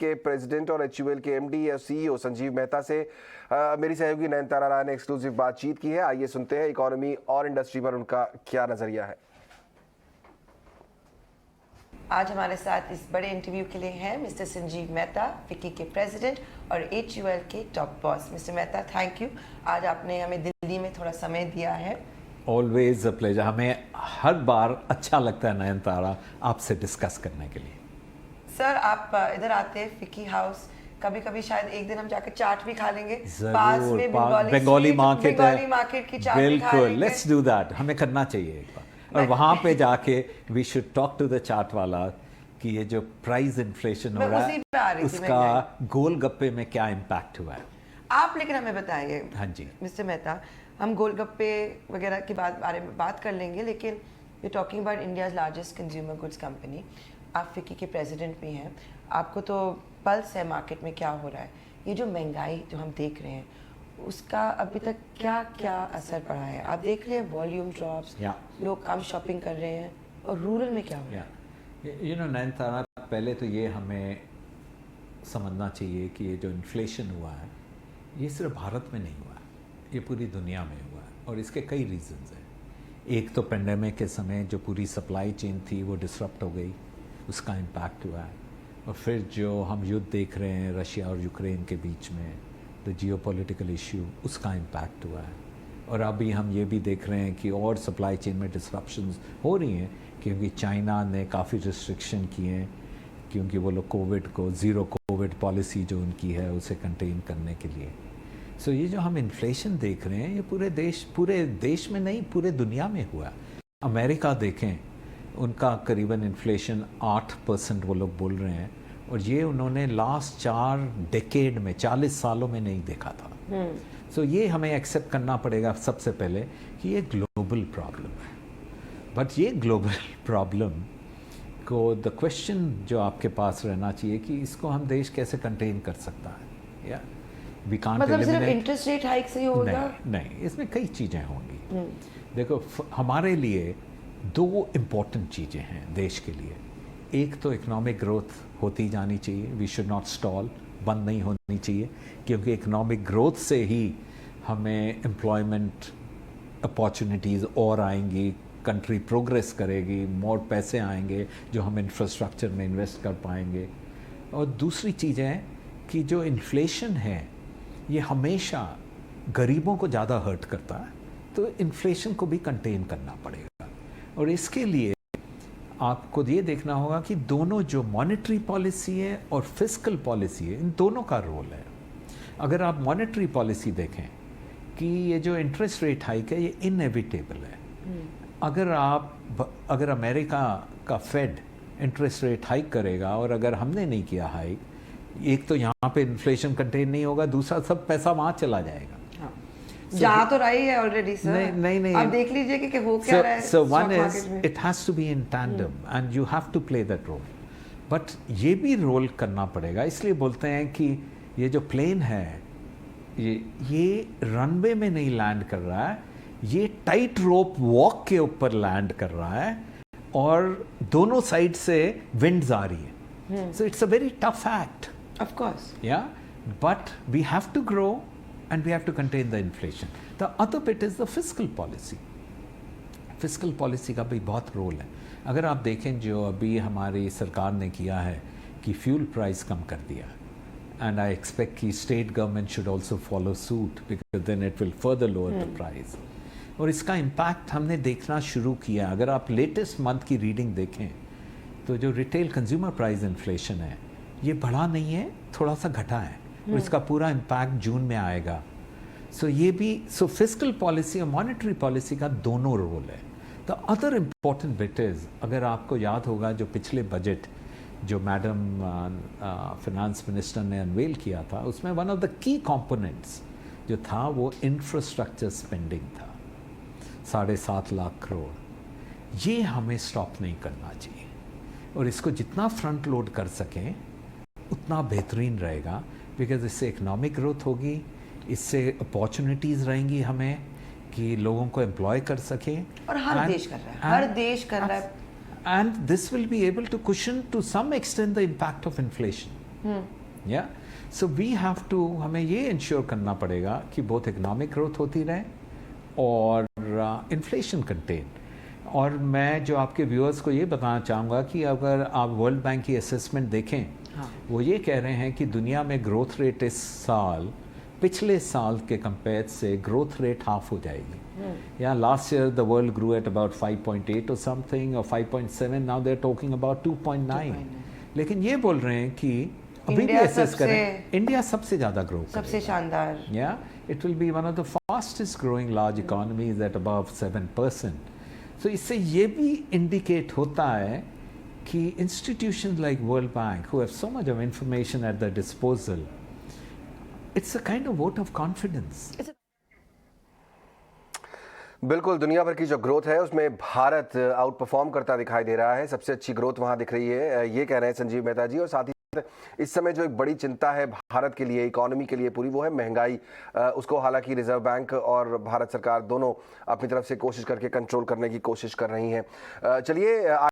के प्रेसिडेंट और HUL के MD या CEO संजीव मेहता से मेरी सहयोगी नयनतारा राय ने एक्सक्लूसिव बातचीत की है। आइए सुनते हैं इकोनॉमी और इंडस्ट्री पर उनका क्या नजरिया है। आज हमारे साथ इस बड़े इंटरव्यू के लिए हैं मिस्टर संजीव मेहता, फिक्की के प्रेसिडेंट और HUL के top boss. Mister Mehta, thank you, आज आपने हमें दिल्ली में थोड़ा समय दिया है। Always a pleasure. हमें हर बार अच्छा लगता है नयनतारा आपसे डिस्कस करने के लिए। सर, आप इधर आते हैं फिक्की हाउस, कभी कभी शायद एक दिन हम जाकर चाट भी खा लेंगे। पास में बंगाली मार्केट की चाट भी खा लेंगे। लेट्स डू दैट, हमें करना चाहिए एक बार। और वहाँ पे जाके we should talk to the chaat वाला कि ये जो प्राइस इन्फ्लेशन हो रहा है उसका गोलगप्पे में क्या इम्पैक्ट हुआ है। आप लेकिन हमें बताइए। हाँ जी मिस्टर मेहता, हम गोलगप्पे वगैरह की बारे में बात कर लेंगे, लेकिन we talking about India's largest consumer goods company. आप फिक्की के प्रेसिडेंट भी हैं, आपको तो पल्स है मार्केट में क्या हो रहा है। ये जो महंगाई जो हम देख रहे हैं उसका अभी तक क्या क्या असर पड़ा है? आप देख रहे हैं वॉल्यूम ड्रॉप्स, लोग कम शॉपिंग कर रहे हैं, और रूरल में क्या हो रहा है? यू नो नयनतारा, पहले तो ये हमें समझना चाहिए कि ये जो इन्फ्लेशन हुआ है ये सिर्फ भारत में नहीं हुआ है, ये पूरी दुनिया में हुआ है और इसके कई रीजंस हैं। एक तो पेंडेमिक के समय जो पूरी सप्लाई चेन थी वो डिसरप्ट हो गई, उसका इम्पैक्ट हुआ है। और फिर जो हम युद्ध देख रहे हैं रशिया और यूक्रेन के बीच में, द जियोपॉलिटिकल इश्यू, उसका इम्पैक्ट हुआ है। और अभी हम ये भी देख रहे हैं कि और सप्लाई चेन में डिसरप्शंस हो रही हैं क्योंकि चाइना ने काफ़ी रिस्ट्रिक्शन किए हैं, क्योंकि वो लोग कोविड को, ज़ीरो कोविड पॉलिसी जो उनकी है उसे कंटेन करने के लिए। सो ये जो हम इन्फ्लेशन देख रहे हैं ये पूरे देश में नहीं, पूरे दुनिया में हुआ। अमेरिका देखें, उनका करीबन इन्फ्लेशन 8% वो लोग बोल रहे हैं, और ये उन्होंने लास्ट 4 डेकेड में, 40 सालों में नहीं देखा था। सो ये हमें एक्सेप्ट करना पड़ेगा सबसे पहले कि ये ग्लोबल प्रॉब्लम है। बट ये ग्लोबल प्रॉब्लम को द क्वेश्चन जो आपके पास रहना चाहिए कि इसको हम देश कैसे कंटेन कर सकता है। या वी कांट मतलब सिर्फ इंटरेस्ट रेट हाइक से ही होगा? नहीं, इसमें कई चीज़ें होंगी। देखो, हमारे लिए 2 इम्पॉर्टेंट चीज़ें हैं देश के लिए। एक तो इकोनॉमिक ग्रोथ होती जानी चाहिए, वी शुड नॉट स्टॉल, बंद नहीं होनी चाहिए, क्योंकि इकोनॉमिक ग्रोथ से ही हमें एम्प्लॉयमेंट अपॉर्चुनिटीज़ और आएंगी, कंट्री प्रोग्रेस करेगी, मोर पैसे आएंगे जो हम इंफ्रास्ट्रक्चर में इन्वेस्ट कर पाएंगे। और दूसरी चीज़ है कि जो इन्फ्लेशन है ये हमेशा गरीबों को ज़्यादा हर्ट करता है, तो इन्फ्लेशन को भी कंटेन करना पड़ेगा। और इसके लिए आपको ये देखना होगा कि दोनों, जो मॉनेटरी पॉलिसी है और फिस्कल पॉलिसी है, इन दोनों का रोल है। अगर आप मॉनेटरी पॉलिसी देखें कि ये जो इंटरेस्ट रेट हाइक है ये इनएविटेबल है। अगर अमेरिका का फेड इंटरेस्ट रेट हाइक करेगा और अगर हमने नहीं किया हाइक, एक तो यहाँ पे इन्फ्लेशन कंटेन नहीं होगा, दूसरा सब पैसा वहाँ चला जाएगा। जा तो रही है ऑलरेडी सर। नहीं, आप देख लीजिए कि हो क्या रहा है। So one is it has to be in tandem and you have to play that role. But ये भी रोल करना पड़ेगा, इसलिए बोलते हैं कि ये जो प्लेन है ये रनवे में नहीं लैंड कर रहा है, ये टाइट रोप वॉक के ऊपर लैंड कर रहा है और दोनों साइड से विंड्स आ रही है। So it's a very tough act. Of course. Yeah, but we have to grow and we have to contain the inflation. The other bit is the fiscal policy. Fiscal policy का भी बहुत role है। अगर आप देखें जो अभी हमारी सरकार ने किया है कि फ्यूल प्राइस कम कर दिया, and I expect कि state government should also follow suit because then it will further lower the price. और इसका इम्पैक्ट हमने देखना शुरू किया। अगर आप लेटेस्ट मंथ की रीडिंग देखें तो जो रिटेल कंज्यूमर प्राइस इन्फ्लेशन है ये बढ़ा नहीं है, थोड़ा सा घटा है, और इसका पूरा इम्पैक्ट जून में आएगा। सो फिस्कल पॉलिसी और मॉनेटरी पॉलिसी का दोनों रोल है। The other important bit is, अगर आपको याद होगा जो पिछले बजट जो मैडम फिनेंस मिनिस्टर ने अनवेल किया था, उसमें one of the key components जो था वो इंफ्रास्ट्रक्चर स्पेंडिंग था, 7.5 लाख करोड़। ये हमें स्टॉप नहीं करना चाहिए, और इसको जितना फ्रंट लोड कर सकें उतना बेहतरीन रहेगा, बिकॉज इससे इकोनॉमिक ग्रोथ होगी, इससे अपॉर्चुनिटीज़ रहेंगी हमें कि लोगों को एम्प्लॉय कर सकें। और हर देश कर रहा है, हर देश कर रहा है। And this will be able to cushion to some extent the impact of inflation. या सो वी हैव टू, हमें ये इंश्योर करना पड़ेगा कि बहुत इकोनॉमिक ग्रोथ होती रहे और इन्फ्लेशन कंटेन। और मैं जो आपके व्यूअर्स को ये बताना चाहूँगा कि अगर आप वर्ल्ड बैंक की असेसमेंट देखें, वो ये कह रहे हैं कि दुनिया में ग्रोथ रेट इस साल पिछले साल के कंपेयर से ग्रोथ रेट हाफ हो जाएगी। या last year the world grew at about 5.8 और समथिंग और 5.7, now they are talking about 2.9। लेकिन ये बोल रहे हैं कि अभी भी इंडिया असेस सबसे- करें, इंडिया सबसे ज़्यादा ग्रो सबसे शानदार। Yeah, it will be one of the fastest growing large economies at above 7%. So इससे ये भी indicate होता है कि institutions like World Bank, who have so much of information at their disposal, it's a kind of vote of confidence. बिल्कुल, दुनिया भर की जो ग्रोथ है उसमें भारत आउट परफॉर्म करता दिखाई दे रहा है। सबसे अच्छी ग्रोथ वहां दिख रही है, ये कह रहे हैं संजीव मेहता जी। और साथ ही इस समय जो एक बड़ी चिंता है भारत के लिए, इकोनॉमी के लिए पूरी, वो है महंगाई। उसको हालांकि रिजर्व बैंक और भारत सरकार दोनों अपनी तरफ से कोशिश करके कंट्रोल करने की कोशिश कर रही हैं। चलिए